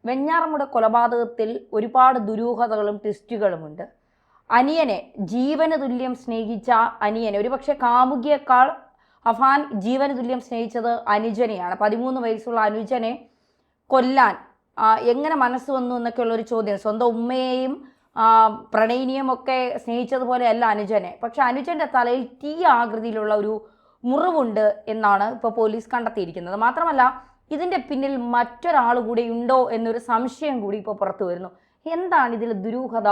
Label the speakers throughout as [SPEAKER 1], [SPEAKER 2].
[SPEAKER 1] വെഞ്ഞാറമൂട് കൊലപാതകത്തിൽ ഒരുപാട് ദുരൂഹതകളും ട്വിസ്റ്റുകളുമുണ്ട്. അനിയനെ ജീവന് തുല്യം സ്നേഹിച്ച അനിയനെ, ഒരുപക്ഷെ കാമുകിയേക്കാൾ അഫാൻ ജീവന് തുല്യം സ്നേഹിച്ചത് അനുജനെയാണ്. 13 വയസ്സുള്ള അനുജനെ കൊല്ലാൻ എങ്ങനെ മനസ്സ് വന്നു എന്നൊക്കെയുള്ളൊരു ചോദ്യം. സ്വന്തം ഉമ്മയെയും പ്രണയിനിയും ഒക്കെ സ്നേഹിച്ചതുപോലെയല്ല അനുജനെ. പക്ഷെ അനുജൻ്റെ തലയിൽ T ആകൃതിയിലുള്ള ഒരു മുറിവുണ്ട് എന്നാണ് ഇപ്പോൾ പോലീസ് കണ്ടെത്തിയിരിക്കുന്നത്. മാത്രമല്ല ഇതിൻ്റെ പിന്നിൽ മറ്റൊരാൾ കൂടി ഉണ്ടോ എന്നൊരു സംശയം കൂടി ഇപ്പോൾ പുറത്തു വരുന്നു. എന്താണ് ഇതിൽ ദുരൂഹത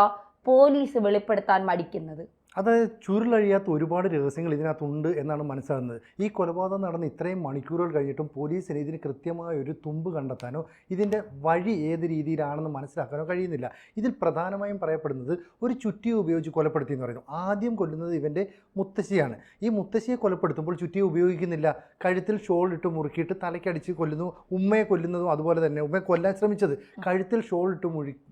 [SPEAKER 1] പോലീസ് വെളിപ്പെടുത്താൻ മടിക്കുന്നത്?
[SPEAKER 2] അതായത് ചുരുളഴിയാത്ത ഒരുപാട് രഹസ്യങ്ങൾ ഇതിനകത്തുണ്ട് എന്നാണ് മനസ്സിലാകുന്നത്. ഈ കൊലപാതകം നടന്ന് ഇത്രയും മണിക്കൂറുകൾ കഴിഞ്ഞിട്ടും പോലീസിന് ഇതിന് കൃത്യമായ ഒരു തുമ്പ് കണ്ടെത്താനോ ഇതിൻ്റെ വഴി ഏത് രീതിയിലാണെന്ന് മനസ്സിലാക്കാനോ കഴിയുന്നില്ല. ഇതിൽ പ്രധാനമായും പറയപ്പെടുന്നത് ഒരു ചുറ്റിക ഉപയോഗിച്ച് കൊലപ്പെടുത്തി എന്ന് പറയുന്നു. ആദ്യം കൊല്ലുന്നത് ഇവൻ്റെ മുത്തശ്ശിയാണ്. ഈ മുത്തശ്ശിയെ കൊലപ്പെടുത്തുമ്പോൾ ചുറ്റിക ഉപയോഗിക്കുന്നില്ല, കഴുത്തിൽ ഷോൾ ഇട്ട് മുറുക്കിയിട്ട് തലയ്ക്കടിച്ച് കൊല്ലുന്നു. ഉമ്മയെ കൊല്ലുന്നതും അതുപോലെ തന്നെ. ഉമ്മയെ കൊല്ലാൻ ശ്രമിച്ചത് കഴുത്തിൽ ഷോൾ ഇട്ട്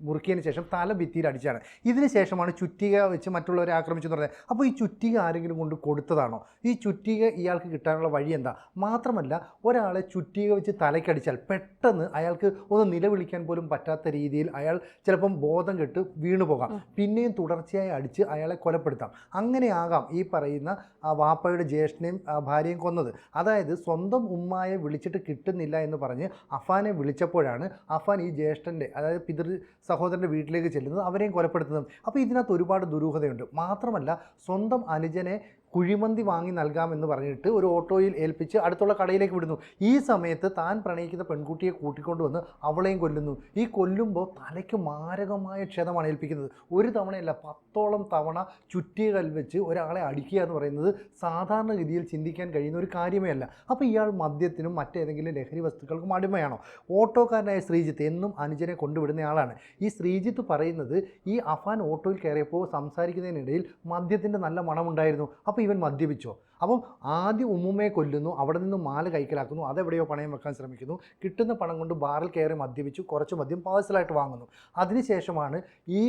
[SPEAKER 2] മുറുക്കിയതിന് ശേഷം തല ഭിത്തിയിൽ അടിച്ചാണ്. ഇതിന് ശേഷമാണ് ചുറ്റിക വെച്ച് മറ്റുള്ളവരെ ആക്രമിച്ചു. അപ്പോൾ ഈ ചുറ്റിക ആരെങ്കിലും കൊണ്ട് കൊടുത്തതാണോ? ഈ ചുറ്റിക ഇയാൾക്ക് കിട്ടാനുള്ള വഴി എന്താ? മാത്രമല്ല ഒരാളെ ചുറ്റിക വെച്ച് തലയ്ക്കടിച്ചാൽ പെട്ടെന്ന് അയാൾക്ക് ഒന്ന് നിലവിളിക്കാൻ പോലും പറ്റാത്ത രീതിയിൽ അയാൾ ചിലപ്പം ബോധം കെട്ട് വീണു പോകാം. പിന്നെയും തുടർച്ചയായി അടിച്ച് അയാളെ കൊലപ്പെടുത്താം. അങ്ങനെയാകാം ഈ പറയുന്ന വാപ്പയുടെ ജ്യേഷ്ഠനെയും ഭാര്യയും കൊന്നത്. അതായത് സ്വന്തം ഉമ്മായെ വിളിച്ചിട്ട് കിട്ടുന്നില്ല എന്ന് പറഞ്ഞ് അഫാനെ വിളിച്ചപ്പോഴാണ് അഫാൻ ഈ ജ്യേഷ്ഠൻ്റെ, അതായത് പിതൃ സഹോദരൻ്റെ വീട്ടിലേക്ക് ചെല്ലുന്നത്, അവരെയും കൊലപ്പെടുത്തുന്നത്. അപ്പോൾ ഇതിനകത്ത് ഒരുപാട് ദുരൂഹതയുണ്ട്. മാത്രമല്ല സ്വന്തം അനുജനെ കുഴിമന്തി വാങ്ങി നൽകാമെന്ന് പറഞ്ഞിട്ട് ഒരു ഓട്ടോയിൽ ഏൽപ്പിച്ച് അടുത്തുള്ള കടയിലേക്ക് വിടുന്നു. ഈ സമയത്ത് താൻ പ്രണയിക്കുന്ന പെൺകുട്ടിയെ കൂട്ടിക്കൊണ്ടുവന്ന് അവളെയും കൊല്ലുന്നു. ഈ കൊല്ലുമ്പോൾ തലയ്ക്ക് മാരകമായ ക്ഷതമാണ് ഏൽപ്പിക്കുന്നത്. ഒരു തവണയല്ല 10ഓളം തവണ ചുറ്റികൽ വെച്ച് ഒരാളെ അടിക്കുക എന്ന് പറയുന്നത് സാധാരണഗതിയിൽ ചിന്തിക്കാൻ കഴിയുന്ന ഒരു കാര്യമേ അല്ല. അപ്പോൾ ഇയാൾ മദ്യത്തിനും മറ്റേതെങ്കിലും ലഹരി വസ്തുക്കൾക്കും അടിമയാണോ? ഓട്ടോക്കാരനായ ശ്രീജിത്ത് എന്നും അനുജനെ കൊണ്ടുവിടുന്നയാളാണ്. ഈ ശ്രീജിത്ത് പറയുന്നത് ഈ അഫാൻ ഓട്ടോയിൽ കയറിയപ്പോൾ സംസാരിക്കുന്നതിനിടയിൽ മദ്യത്തിൻ്റെ നല്ല മണമുണ്ടായിരുന്നു. അപ്പോൾ ഇവൻ മദ്യപിച്ചോ? അപ്പം ആദ്യം ഉമ്മുമ്മയെ കൊല്ലുന്നു, അവിടെ നിന്ന് മാല കൈക്കലാക്കുന്നു, അതെവിടെയോ പണയം വെക്കാൻ ശ്രമിക്കുന്നു. കിട്ടുന്ന പണം കൊണ്ട് ബാറിൽ കയറി മദ്യപിച്ചു, കുറച്ച് മദ്യം പാഴ്സലായിട്ട് വാങ്ങുന്നു. അതിനുശേഷമാണ് ഈ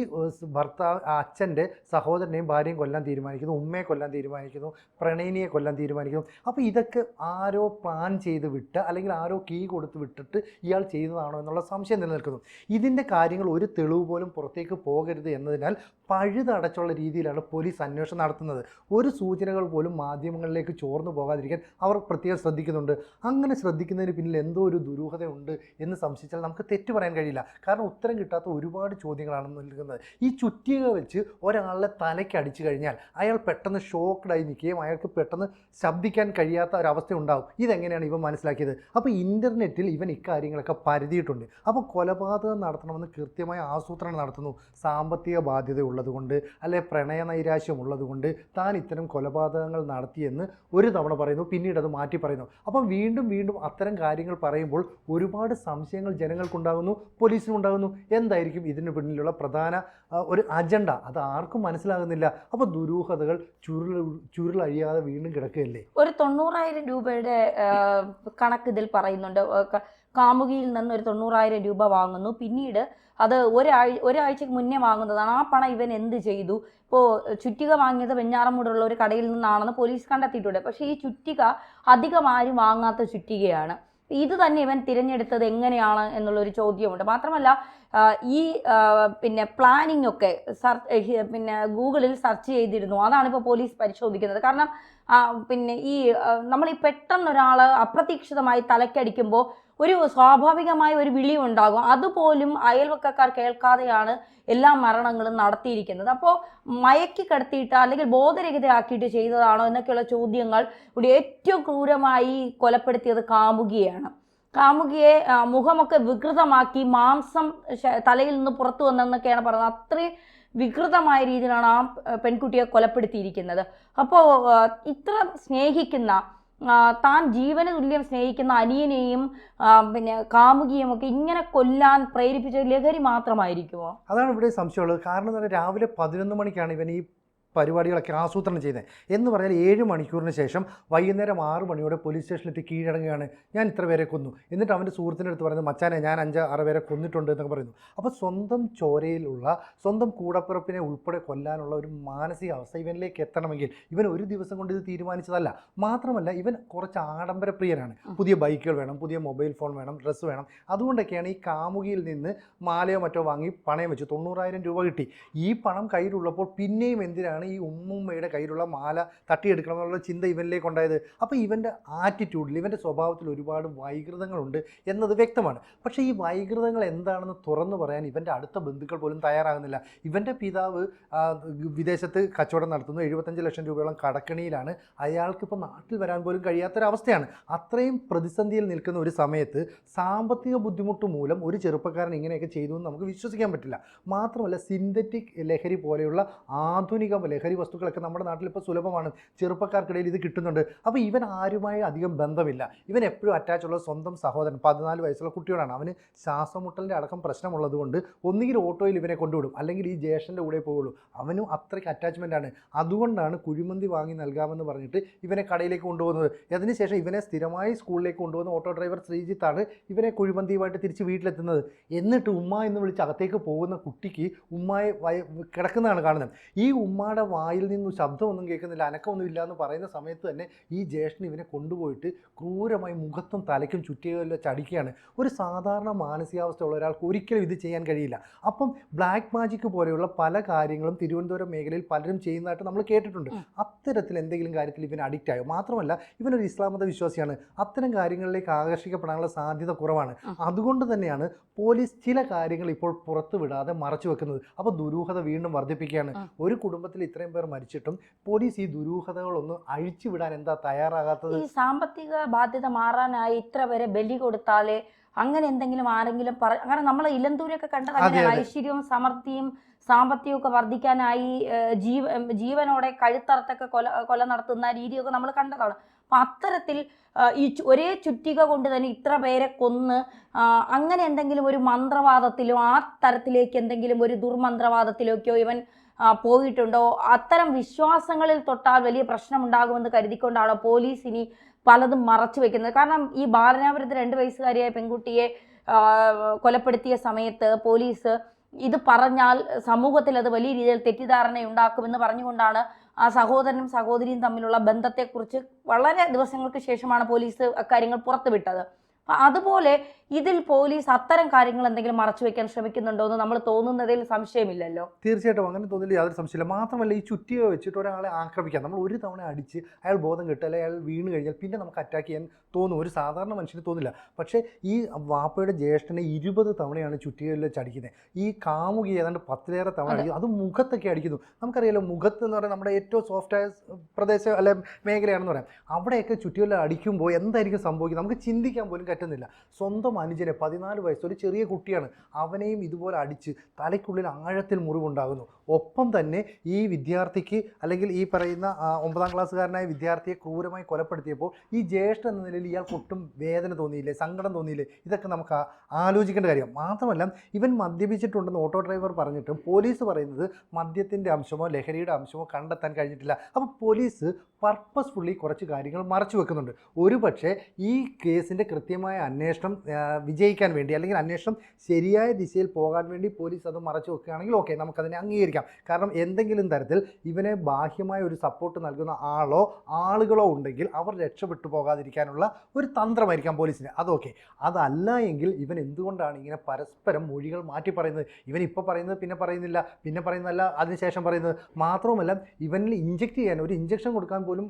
[SPEAKER 2] അച്ഛൻ്റെ സഹോദരനെയും ഭാര്യയും കൊല്ലാൻ തീരുമാനിക്കുന്നു, ഉമ്മയെ കൊല്ലാൻ തീരുമാനിക്കുന്നു, പ്രണയിനിയെ കൊല്ലാൻ തീരുമാനിക്കുന്നു. അപ്പോൾ ഇതൊക്കെ ആരോ പ്ലാൻ ചെയ്ത് വിട്ട് അല്ലെങ്കിൽ ആരോ കീ കൊടുത്ത് വിട്ടിട്ട് ഇയാൾ ചെയ്യുന്നതാണോ എന്നുള്ള സംശയം നിലനിൽക്കുന്നു. ഇതിൻ്റെ കാര്യങ്ങൾ ഒരു തെളിവ് പോലും പുറത്തേക്ക് പോകരുത് എന്നതിനാൽ പഴുതടച്ചുള്ള രീതിയിലാണ് പോലീസ് അന്വേഷണം നടത്തുന്നത്. ഒരു സൂചനകൾ പോലും മാധ്യമങ്ങളിലേക്ക് ചോർന്നു പോകാതിരിക്കാൻ അവർ പ്രത്യേകം ശ്രദ്ധിക്കുന്നുണ്ട്. അങ്ങനെ ശ്രദ്ധിക്കുന്നതിന് പിന്നിൽ എന്തോ ഒരു ദുരൂഹതയുണ്ട് എന്ന് സംശയിച്ചാൽ നമുക്ക് തെറ്റു പറയാൻ കഴിയില്ല. കാരണം ഉത്തരം കിട്ടാത്ത ഒരുപാട് ചോദ്യങ്ങളാണ് നൽകുന്നത്. ഈ ചുറ്റിക വെച്ച് ഒരാളെ തലയ്ക്ക് അടിച്ചു കഴിഞ്ഞാൽ അയാൾ പെട്ടെന്ന് ഷോക്ക്ഡായി നിൽക്കുകയും അയാൾക്ക് പെട്ടെന്ന് ശബ്ദിക്കാൻ കഴിയാത്ത ഒരവസ്ഥ ഉണ്ടാകും. ഇതെങ്ങനെയാണ് ഇവൻ മനസ്സിലാക്കിയത്? അപ്പോൾ ഇൻ്റർനെറ്റിൽ ഇവൻ ഇക്കാര്യങ്ങളൊക്കെ പരതിയിട്ടുണ്ട്. അപ്പോൾ കൊലപാതകം നടത്തണമെന്ന് കൃത്യമായ ആസൂത്രണം നടത്തുന്നു. സാമ്പത്തിക ബാധ്യത ഉള്ളതുകൊണ്ട് അല്ലെ പ്രണയ നൈരാശ്യം ഉള്ളതുകൊണ്ട് താൻ ഇത്തരം കൊലപാതകങ്ങൾ നടത്തിയെന്ന് ഒരു തവണ പറയുന്നു, പിന്നീട് അത് മാറ്റി പറയുന്നു. അപ്പം വീണ്ടും വീണ്ടും അത്തരം കാര്യങ്ങൾ പറയുമ്പോൾ ഒരുപാട് സംശയങ്ങൾ ജനങ്ങൾക്കുണ്ടാകുന്നു, പോലീസിനുണ്ടാകുന്നു. എന്തായിരിക്കും ഇതിന് പിന്നിലുള്ള പ്രധാന ഒരു അജണ്ട? അത് ആർക്കും മനസ്സിലാകുന്നില്ല. അപ്പോൾ ദുരൂഹതകൾ ചുരുളഴിയാതെ വീണ്ടും കിടക്കുകയല്ലേ.
[SPEAKER 1] ഒരു 90,000 രൂപയുടെ കണക്ക് ഇതിൽ പറയുന്നുണ്ട്. കാമുകിയിൽ നിന്ന് ഒരു 90,000 രൂപ വാങ്ങുന്നു, പിന്നീട് അത് ഒരാഴ്ചക്ക് മുന്നേ വാങ്ങുന്നതാണ്. ആ പണം ഇവൻ എന്ത് ചെയ്തു? ഇപ്പോൾ ചുറ്റിക വാങ്ങിയത് വെഞ്ഞാറമൂടുള്ള ഒരു കടയിൽ നിന്നാണെന്ന് പോലീസ് കണ്ടെത്തിയിട്ടുണ്ട്. പക്ഷേ ഈ ചുറ്റിക അധികം ആരും വാങ്ങാത്ത ചുറ്റികയാണ്. ഇത് തന്നെ ഇവൻ തിരഞ്ഞെടുത്തത് എങ്ങനെയാണ് എന്നുള്ളൊരു ചോദ്യമുണ്ട്. മാത്രമല്ല ഈ പ്ലാനിംഗ് ഒക്കെ ഗൂഗിളിൽ സെർച്ച് ചെയ്തിരുന്നു. അതാണ് ഇപ്പോൾ പോലീസ് പരിശോധിക്കുന്നത്. കാരണം ഈ നമ്മൾ ഈ പെട്ടെന്നൊരാൾ അപ്രതീക്ഷിതമായി തലക്കടിക്കുമ്പോൾ ഒരു സ്വാഭാവികമായ ഒരു വിളി ഉണ്ടാകും. അതുപോലും അയൽവക്കക്കാർ കേൾക്കാതെയാണ് എല്ലാ മരണങ്ങളും നടത്തിയിരിക്കുന്നത്. അപ്പോൾ മയക്കി കിടത്തിയിട്ട് അല്ലെങ്കിൽ ബോധരഹിതയാക്കിയിട്ട് ചെയ്തതാണോ എന്നൊക്കെയുള്ള ചോദ്യങ്ങൾ ഇവിടെ ഏറ്റവും ക്രൂരമായി കൊലപ്പെടുത്തിയത് കാമുകിയാണ്. കാമുകിയെ മുഖമൊക്കെ വികൃതമാക്കി മാംസം തലയിൽ നിന്ന് പുറത്തു വന്നെന്നൊക്കെയാണ് പറയുന്നത്. അത്രയും വികൃതമായ രീതിയിലാണ് ആ പെൺകുട്ടിയെ കൊലപ്പെടുത്തിയിരിക്കുന്നത്. അപ്പോൾ ഇത്ര സ്നേഹിക്കുന്ന, താൻ ജീവന് തുല്യം സ്നേഹിക്കുന്ന അനിയനെയും കാമുകിയും ഒക്കെ ഇങ്ങനെ കൊല്ലാൻ പ്രേരിപ്പിച്ച ലഹരി മാത്രമായിരിക്കുമോ?
[SPEAKER 2] അതാണ് ഇവിടെ സംശയമുള്ളത്. കാരണം രാവിലെ 11 മണിക്കാണ് ഇവൻ ഈ പരിപാടികളൊക്കെ ആസൂത്രണം ചെയ്യുന്നത്. എന്ന് പറഞ്ഞാൽ 7 മണിക്കൂറിന് ശേഷം വൈകുന്നേരം 6 മണിയോടെ പോലീസ് സ്റ്റേഷനിലെത്തി കീഴടങ്ങുകയാണ്. ഞാൻ ഇത്ര പേരെ കൊന്നു. എന്നിട്ട് അവൻ്റെ സുഹൃത്തിൻ്റെ അടുത്ത് പറയുന്നത്, മച്ചാനെ ഞാൻ 5-6 പേരെ കൊന്നിട്ടുണ്ട് എന്നൊക്കെ പറയുന്നു. അപ്പോൾ സ്വന്തം ചോരയിലുള്ള സ്വന്തം കൂടപ്പിറപ്പിനെ ഉൾപ്പെടെ കൊല്ലാനുള്ള ഒരു മാനസികാവസ്ഥ ഇവനിലേക്ക് എത്തണമെങ്കിൽ ഇവൻ ഒരു ദിവസം കൊണ്ട് ഇത് തീരുമാനിച്ചതല്ല. മാത്രമല്ല ഇവൻ കുറച്ച് ആഡംബരപ്രിയനാണ്. പുതിയ ബൈക്കുകൾ വേണം, പുതിയ മൊബൈൽ ഫോൺ വേണം, ഡ്രസ്സ് വേണം. അതുകൊണ്ടൊക്കെയാണ് ഈ കാമുകിയിൽ നിന്ന് മാലയോ മറ്റോ വാങ്ങി പണയം വെച്ച് 90,000 രൂപ കിട്ടി. ഈ പണം കയ്യിലുള്ളപ്പോൾ പിന്നെയും എന്തിനാണ് ഈ ഉമ്മുമ്മയുടെ കയ്യിലുള്ള മാല തട്ടിയെടുക്കണം എന്നുള്ള ചിന്ത ഇവനിലേക്ക് ഉണ്ടായത്? അപ്പോൾ ഇവൻ്റെ ആറ്റിറ്റ്യൂഡിൽ, ഇവൻ്റെ സ്വഭാവത്തിൽ ഒരുപാട് വൈകൃതങ്ങളുണ്ട് എന്നത് വ്യക്തമാണ്. പക്ഷേ ഈ വൈകൃതങ്ങൾ എന്താണെന്ന് തുറന്നു പറയാൻ ഇവൻ്റെ അടുത്ത ബന്ധുക്കൾ പോലും തയ്യാറാകുന്നില്ല. ഇവൻ്റെ പിതാവ് വിദേശത്ത് കച്ചവടം നടത്തുന്നു, 75 ലക്ഷം രൂപയോളം കടക്കണിയിലാണ്. അയാൾക്കിപ്പോൾ നാട്ടിൽ വരാൻ പോലും കഴിയാത്തൊരവസ്ഥയാണ്. അത്രയും പ്രതിസന്ധിയിൽ നിൽക്കുന്ന ഒരു സമയത്ത് സാമ്പത്തിക ബുദ്ധിമുട്ട് മൂലം ഒരു ചെറുപ്പക്കാരൻ ഇങ്ങനെയൊക്കെ ചെയ്തു എന്ന് നമുക്ക് വിശ്വസിക്കാൻ പറ്റില്ല. മാത്രമല്ല സിന്തറ്റിക് ലഹരി പോലെയുള്ള ആധുനിക ലഹരി വസ്തുക്കളൊക്കെ നമ്മുടെ നാട്ടിൽ ഇപ്പോൾ സുലഭമാണ്. ചെറുപ്പക്കാർക്കിടയിൽ ഇത് കിട്ടുന്നുണ്ട്. അപ്പോൾ ഇവൻ ആരുമായി അധികം ബന്ധമില്ല. ഇവൻ എപ്പോഴും അറ്റാച്ചുള്ള സ്വന്തം സഹോദരൻ 14 വയസ്സുള്ള കുട്ടിയോടാണ്. അവന് ശ്വാസമുട്ടലിൻ്റെ അടക്കം പ്രശ്നമുള്ളത് കൊണ്ട് ഒന്നുകിൽ ഓട്ടോയിൽ ഇവനെ കൊണ്ടുവിടും, അല്ലെങ്കിൽ ഈ ജ്യേഷ്ഠൻ്റെ കൂടെ പോവുള്ളൂ. അവനും അത്രയ്ക്ക് അറ്റാച്ച്മെൻ്റാണ്. അതുകൊണ്ടാണ് കുഴിമന്തി വാങ്ങി നൽകാമെന്ന് പറഞ്ഞിട്ട് ഇവനെ കടയിലേക്ക് കൊണ്ടുപോകുന്നത്. അതിനുശേഷം ഇവനെ സ്ഥിരമായി സ്കൂളിലേക്ക് കൊണ്ടുപോകുന്ന ഓട്ടോ ഡ്രൈവർ ശ്രീജിത്താണ് ഇവനെ കുഴിമന്തിയുമായിട്ട് തിരിച്ച് വീട്ടിലെത്തുന്നത്. എന്നിട്ട് ഉമ്മ എന്ന് വിളിച്ച് അകത്തേക്ക് പോകുന്ന കുട്ടിക്ക് ഉമ്മയെ കിടക്കുന്നതാണ് കാണുന്നത്. ഈ ഉമ്മയുടെ വായിൽ നിന്നും ശബ്ദമൊന്നും കേൾക്കുന്നില്ല, അനക്കമൊന്നും ഇല്ല എന്ന് പറയുന്ന സമയത്ത് തന്നെ ഈ ജ്യേഷ്ഠൻ ഇവനെ കൊണ്ടുപോയിട്ട് ക്രൂരമായി മുഖത്തും തലയ്ക്കും ചുറ്റികളിൽ ചടിക്കുകയാണ്. ഒരു സാധാരണ മാനസികാവസ്ഥയുള്ള ഒരാൾക്ക് ഒരിക്കലും ഇത് ചെയ്യാൻ കഴിയില്ല. അപ്പം ബ്ലാക്ക് മാജിക് പോലെയുള്ള പല കാര്യങ്ങളും തിരുവനന്തപുരം മേഖലയിൽ പലരും ചെയ്യുന്നതായിട്ട് നമ്മൾ കേട്ടിട്ടുണ്ട്. അത്തരത്തിൽ എന്തെങ്കിലും കാര്യത്തിൽ ഇവൻ അഡിക്റ്റ് ആയോ? മാത്രമല്ല ഇവനൊരു ഇസ്ലാം മത വിശ്വാസിയാണ്. അത്തരം കാര്യങ്ങളിലേക്ക് ആകർഷിക്കപ്പെടാനുള്ള സാധ്യത കുറവാണ്. അതുകൊണ്ട് തന്നെയാണ് പോലീസ് ചില കാര്യങ്ങൾ ഇപ്പോൾ പുറത്തു വിടാതെ മറച്ചു വെക്കുന്നത്. അപ്പോൾ ദുരൂഹത വീണ്ടും വർദ്ധിപ്പിക്കുകയാണ്. ഒരു കുടുംബത്തിൽ ഇത്രയും പേർ മരിച്ചിട്ടും പോലീസ് ഈ ദുരൂഹതകളൊന്നും അഴിച്ചുവിടാൻ എന്താ തയ്യാറാകാത്തത്?
[SPEAKER 1] ഈ സാമ്പത്തിക ബാധ്യത മാറാനായി ഇത്ര വരെ ബലി കൊടുത്താലേ അങ്ങനെ എന്തെങ്കിലും ആരെങ്കിലും അങ്ങനെ നമ്മൾ ഇലന്തൂരൊക്കെ കണ്ടത് അങ്ങനെയാണ്. ഐശ്വര്യവും സമൃദ്ധിയും സാമ്പത്തികവും ഒക്കെ വർദ്ധിക്കാനായി ജീവനോടെ കഴുത്തറത്തൊക്കെ കൊല നടത്തുന്ന രീതിയൊക്കെ നമ്മൾ കണ്ടതാണ്. അപ്പം അത്തരത്തിൽ ഈ ഒരേ ചുറ്റിക കൊണ്ട് തന്നെ ഇത്ര പേരെ കൊന്ന് അങ്ങനെ എന്തെങ്കിലും ഒരു മന്ത്രവാദത്തിലോ ആ തരത്തിലേക്ക് എന്തെങ്കിലും ഒരു ദുർമന്ത്രവാദത്തിലേക്കോ ഇവൻ പോയിട്ടുണ്ടോ? അത്തരം വിശ്വാസങ്ങളിൽ തൊട്ടാൽ വലിയ പ്രശ്നമുണ്ടാകുമെന്ന് കരുതിക്കൊണ്ടാണോ പോലീസ് ഇനി പലതും മറച്ചു വെക്കുന്നത്? കാരണം ഈ ബാലനാപുരത്ത് 2 വയസ്സുകാരിയായ പെൺകുട്ടിയെ കൊലപ്പെടുത്തിയ സമയത്ത് പോലീസ് ഇത് പറഞ്ഞാൽ സമൂഹത്തിൽ അത് വലിയ രീതിയിൽ തെറ്റിദ്ധാരണയുണ്ടാക്കുമെന്ന് പറഞ്ഞുകൊണ്ടാണ് ആ സഹോദരനും സഹോദരിയും തമ്മിലുള്ള ബന്ധത്തെക്കുറിച്ച് വളരെ ദിവസങ്ങൾക്ക് ശേഷമാണ് പോലീസ് അക്കാര്യങ്ങൾ പുറത്തുവിട്ടത്. അതുപോലെ ഇതിൽ പോലീസ് അത്തരം കാര്യങ്ങൾ എന്തെങ്കിലും മറച്ചു വെക്കാൻ ശ്രമിക്കുന്നുണ്ടോ എന്ന് നമ്മൾ തോന്നുന്നതിൽ സംശയമില്ലല്ലോ.
[SPEAKER 2] തീർച്ചയായിട്ടും അങ്ങനെ തോന്നില്ല, യാതൊരു സംശയമില്ല. മാത്രമല്ല ഈ ചുറ്റിക വെച്ചിട്ട് ഒരാളെ ആക്രമിക്കാം. നമ്മൾ ഒരു തവണ അടിച്ച് അയാൾ ബോധം കിട്ടുക, അല്ലെങ്കിൽ അയാൾ വീണ് കഴിഞ്ഞാൽ പിന്നെ നമുക്ക് അറ്റാക്ക് ചെയ്യാൻ തോന്നും. ഒരു സാധാരണ മനുഷ്യന് തോന്നില്ല. പക്ഷേ ഈ വാപ്പയുടെ ജ്യേഷ്ഠനെ 20 തവണയാണ് ചുറ്റികയിൽ വെച്ച് അടിക്കുന്നത്. ഈ കാമുകി ഏതാണ്ട് 10ലേറെ തവണ അടിക്കുന്നു. അത് മുഖത്തൊക്കെ അടിക്കുന്നു. നമുക്കറിയാലോ മുഖത്ത് എന്ന് പറയുന്നത് നമ്മുടെ ഏറ്റവും സോഫ്റ്റായ പ്രദേശം അല്ലെ മേഖലയാണെന്ന് പറയാം. അവിടെയൊക്കെ ചുറ്റികളിൽ അടിക്കുമ്പോൾ എന്തായിരിക്കും സംഭവിക്കുന്നത് നമുക്ക് ചിന്തിക്കാൻ പോലും പറ്റുന്നില്ല. സ്വന്തം അനുജനെ 14 വയസ്സ് ഒരു ചെറിയ കുട്ടിയാണ്, അവനെയും ഇതുപോലെ അടിച്ച് തലയ്ക്കുള്ളിൽ ആഴത്തിൽ മുറിവുണ്ടാകുന്നു. ഒപ്പം തന്നെ ഈ വിദ്യാർത്ഥിക്ക് അല്ലെങ്കിൽ ഈ പറയുന്ന 9ാം ക്ലാസ്സുകാരനായ വിദ്യാർത്ഥിയെ ക്രൂരമായി കൊലപ്പെടുത്തിയപ്പോൾ ഈ ജ്യേഷ്ഠൻ എന്ന നിലയിൽ ഇയാൾക്ക് ഒട്ടും വേദന തോന്നിയില്ലേ, സങ്കടം തോന്നിയില്ലേ? ഇതൊക്കെ നമുക്ക് ആലോചിക്കേണ്ട കാര്യം. മാത്രമല്ല ഇവൻ മദ്യപിച്ചിട്ടുണ്ടെന്ന് ഓട്ടോ ഡ്രൈവർ പറഞ്ഞിട്ടും പോലീസ് പറയുന്നത് മദ്യത്തിൻ്റെ അംശമോ ലഹരിയുടെ അംശമോ കണ്ടെത്താൻ കഴിഞ്ഞിട്ടില്ല. അപ്പോൾ പോലീസ് പർപ്പസ്ഫുള്ളി കുറച്ച് കാര്യങ്ങൾ മറച്ചു വെക്കുന്നുണ്ട്. ഒരു പക്ഷേ ഈ കേസിൻ്റെ കൃത്യമായ അന്വേഷണം വിജയിക്കാൻ വേണ്ടി, അല്ലെങ്കിൽ അന്വേഷണം ശരിയായ ദിശയിൽ പോകാൻ വേണ്ടി പോലീസ് അത് മറച്ചു വെക്കുകയാണെങ്കിൽ ഓക്കെ, നമുക്കതിനെ അംഗീകരിക്കാം. കാരണം എന്തെങ്കിലും തരത്തിൽ ഇവനെ ബാഹ്യമായ ഒരു സപ്പോർട്ട് നൽകുന്ന ആളുകളോ ഉണ്ടെങ്കിൽ അവർ രക്ഷപ്പെട്ടു പോകാതിരിക്കാനുള്ള ഒരു തന്ത്രമായിരിക്കാം പോലീസിന്. അതൊക്കെ അതല്ല എങ്കിൽ ഇവൻ എന്തുകൊണ്ടാണ് ഇങ്ങനെ പരസ്പരം മൊഴികൾ മാറ്റി പറയുന്നത്? ഇവൻ ഇപ്പോൾ പറയുന്നത് പിന്നെ പറയുന്നില്ല, പിന്നെ പറയുന്നതല്ല അതിനുശേഷം പറയുന്നത്. മാത്രവുമല്ല ഇവനിൽ ഇഞ്ചെക്ട് ചെയ്യാൻ, ഒരു ഇഞ്ചക്ഷൻ കൊടുക്കാൻ പോലും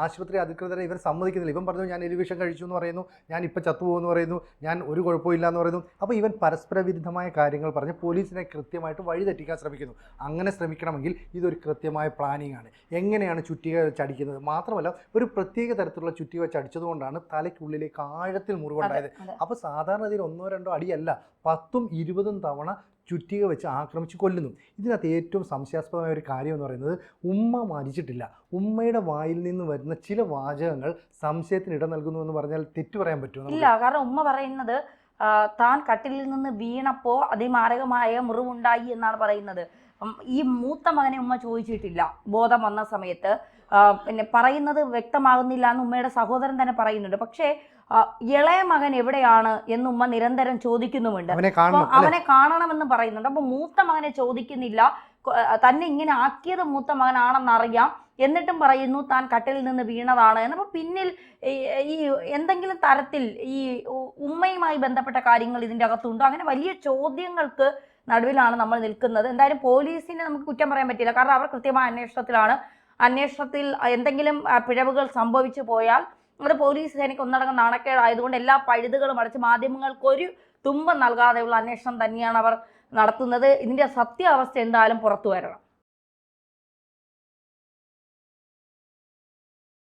[SPEAKER 2] ആശുപത്രി അധികൃതരെ ഇവൻ സമ്മതിക്കുന്നില്ല. ഇവൻ പറഞ്ഞു ഞാൻ എലിവിഷം കഴിച്ചു എന്ന് പറയുന്നു, ഞാൻ ഇപ്പം ചത്തുപോകുമെന്ന് പറയുന്നു, ഞാൻ ഒരു കുഴപ്പമില്ല എന്ന് പറയുന്നു. അപ്പോൾ ഇവൻ പരസ്പര വിരുദ്ധമായ കാര്യങ്ങൾ പറഞ്ഞ് പോലീസിനെ കൃത്യമായിട്ട് വഴിതെറ്റിക്കാൻ ശ്രമിക്കുന്നു. അങ്ങനെ ശ്രമിക്കണമെങ്കിൽ ഇതൊരു കൃത്യമായ പ്ലാനിങ് ആണ്. എങ്ങനെയാണ് ചുറ്റിക വെച്ചടിക്കുന്നത്? മാത്രമല്ല ഒരു പ്രത്യേക തരത്തിലുള്ള ചുറ്റിക വെച്ചടിച്ചതുകൊണ്ടാണ് തലയ്ക്കുള്ളിലേക്ക് ആഴത്തിൽ മുറിവുണ്ടായത്. അപ്പോൾ സാധാരണ 1-2 അടിയല്ല, 10ഉം 20ഉം തവണ ചുറ്റിക വെച്ച് ആക്രമിച്ച് കൊല്ലുന്നു. ഇതിനകത്ത് ഏറ്റവും സംശയാസ്പദമായ ഒരു കാര്യം എന്ന് പറയുന്നത് ഉമ്മ മരിച്ചിട്ടില്ല. ഉമ്മയുടെ വായിൽ നിന്ന് വരുന്ന ചില വാചകങ്ങൾ സംശയത്തിന് ഇട നൽകുന്നു എന്ന് പറഞ്ഞാൽ തെറ്റു പറയാൻ പറ്റുമോ?
[SPEAKER 1] ഇല്ല, കാരണം ഉമ്മ പറയുന്നത് താൻ കട്ടിലിൽ നിന്ന് വീണപ്പോൾ അതിമാരകമായ മുറിവുണ്ടായി എന്നാണ് പറയുന്നത്. ഈ മൂത്ത മകനെ ഉമ്മ ചോദിച്ചിട്ടില്ല ബോധം വന്ന സമയത്ത്. പിന്നെ പറയുന്നത് വ്യക്തമാകുന്നില്ല എന്ന് ഉമ്മയുടെ സഹോദരൻ തന്നെ പറയുന്നുണ്ട്. പക്ഷേ ഇളയ മകൻ എവിടെയാണ് എന്ന് ഉമ്മ നിരന്തരം ചോദിക്കുന്നുമുണ്ട്. അവനെ കാണണമെന്ന് പറയുന്നുണ്ട്. അപ്പൊ മൂത്ത മകനെ ചോദിക്കുന്നില്ല. തന്നെ ഇങ്ങനെ ആക്കിയത് മൂത്ത മകനാണെന്നറിയാം, എന്നിട്ടും പറയുന്നു താൻ കട്ടിലിൽ നിന്ന് വീണതാണ് എന്ന്. അപ്പോൾ പിന്നിൽ ഈ എന്തെങ്കിലും തരത്തിൽ ഈ ഉമ്മയുമായി ബന്ധപ്പെട്ട കാര്യങ്ങൾ ഇതിൻ്റെ അകത്തുണ്ടോ? അങ്ങനെ വലിയ ചോദ്യങ്ങൾക്ക് നടുവിലാണ് നമ്മൾ നിൽക്കുന്നത്. എന്തായാലും പോലീസിനെ നമുക്ക് കുറ്റം പറയാൻ പറ്റില്ല, കാരണം അവർ കൃത്യമായ അന്വേഷണത്തിലാണ്. അന്വേഷണത്തിൽ എന്തെങ്കിലും പിഴവുകൾ സംഭവിച്ചു പോയാൽ അത് പോലീസ് സേനയ്ക്ക് ഒന്നടങ്കം നാണക്കേടായതുകൊണ്ട് എല്ലാ പഴുതുകളും അടച്ച് മാധ്യമങ്ങൾക്ക് ഒരു തുമ്പം നൽകാതെയുള്ള അന്വേഷണം തന്നെയാണ് അവർ നടത്തുന്നത്. ഇതിൻ്റെ സത്യാവസ്ഥ എന്തായാലും പുറത്തു വരണം.